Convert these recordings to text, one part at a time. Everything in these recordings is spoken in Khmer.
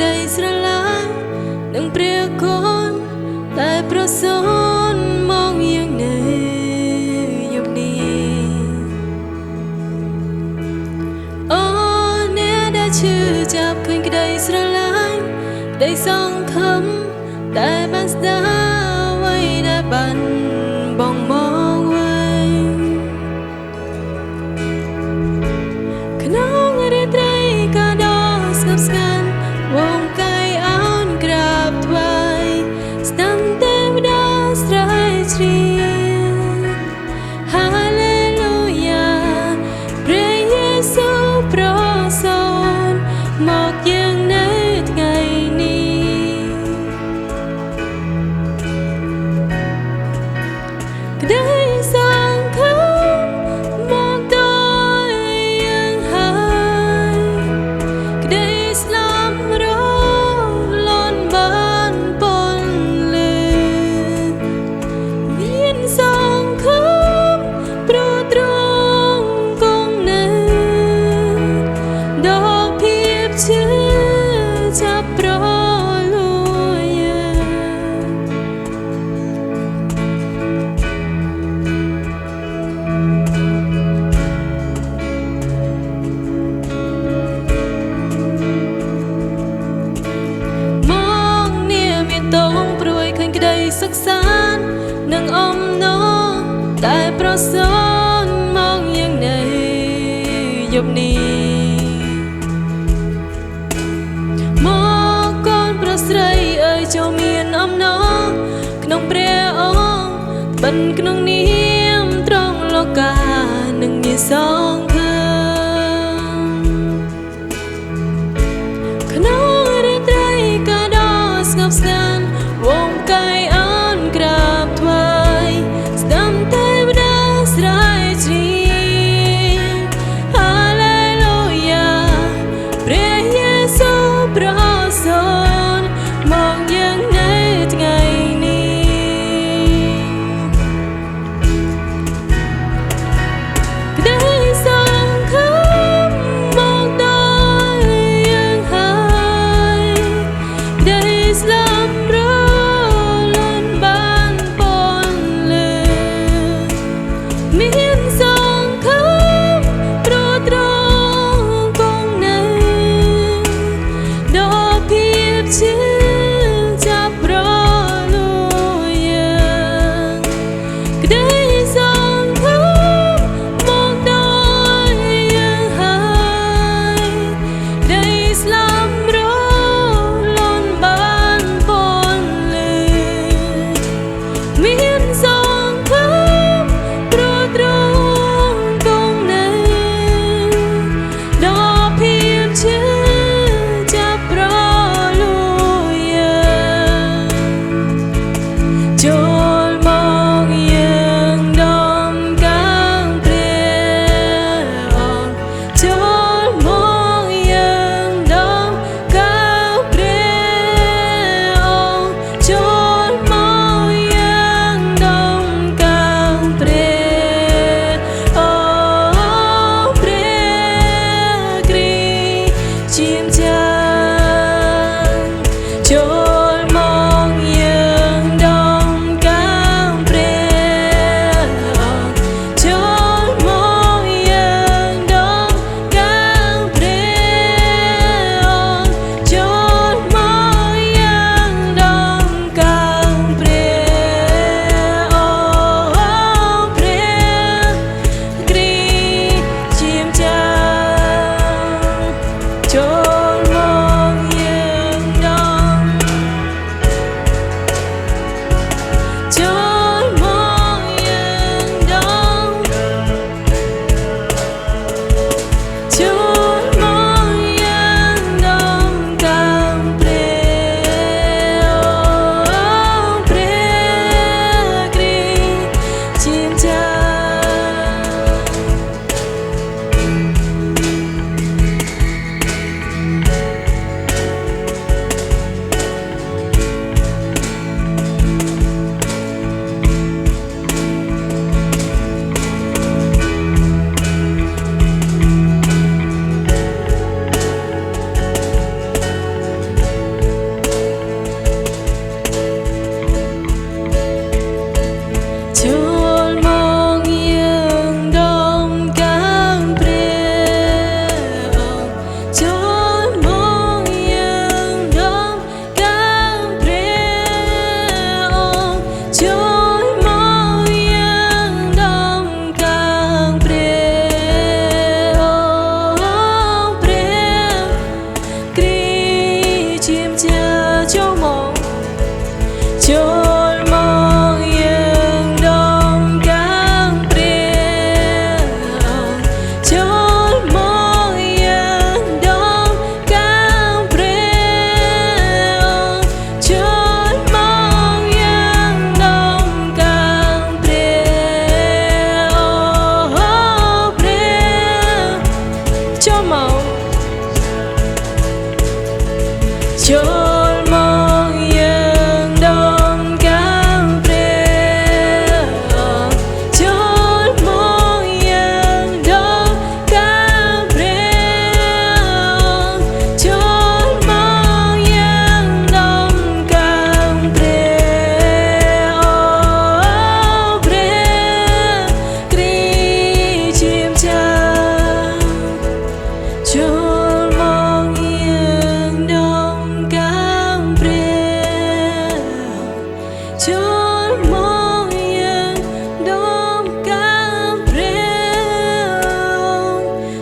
ដីស្រឡាញ់នឹងព្រះគុណតែប្រសូនមកយ៉ាងនៅយប់នេះអូអ្នកដែលឈឺចាប់ឃើញក្ដីស្រឡាញ់ក្ដីសង្ឃឹមតែបានស្ដាប់អ្វីដែលបានបងមកវិញក្នុងរាត្រីក៏ដល់ស្ងប់ស្ងាត់វងកាយអោនក្រាបថ្វាយស្ដាំទេវតាស្រែកច្រៀងហាឡេលូយ៉ាព្រះយេស៊ូវប្រសូនមកយើងនៅថ្ងៃនេះក្ដីសង្ឃឹមមកដល់យើងហើយក្ដីស្លាប់រលន់បានពន្លឺមានសង្ឃឹមព្រោះទ្រង់គង់នៅដល់ភាពឈឺចាប់ប្រលួយមកនេះមានតងព្រួយឃើញក្ដីសុខសាន្តនឹងអំណរតែប្រសូនមកយ៉ាងនៅយប់នេះមកកូនប្រុសស្រីអើយចូលមានអំណរក្នុងព្រះអង្គបិណ្ឌក្នុងនាមត្រង់លោកានឹងមានសង្ឃឹមក្នុងរាត្រីក៏ដល់ស្ងប់ស្ងាត់វងកាយអោនក្រាបថ្វាយស្ដាំទេវតាស្រែកច្រៀងហាឡេលូយ៉ាព្រះយេស៊ូវប្រសូនមកយើងនៅថ្ងៃនេះក្ដីស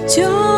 cho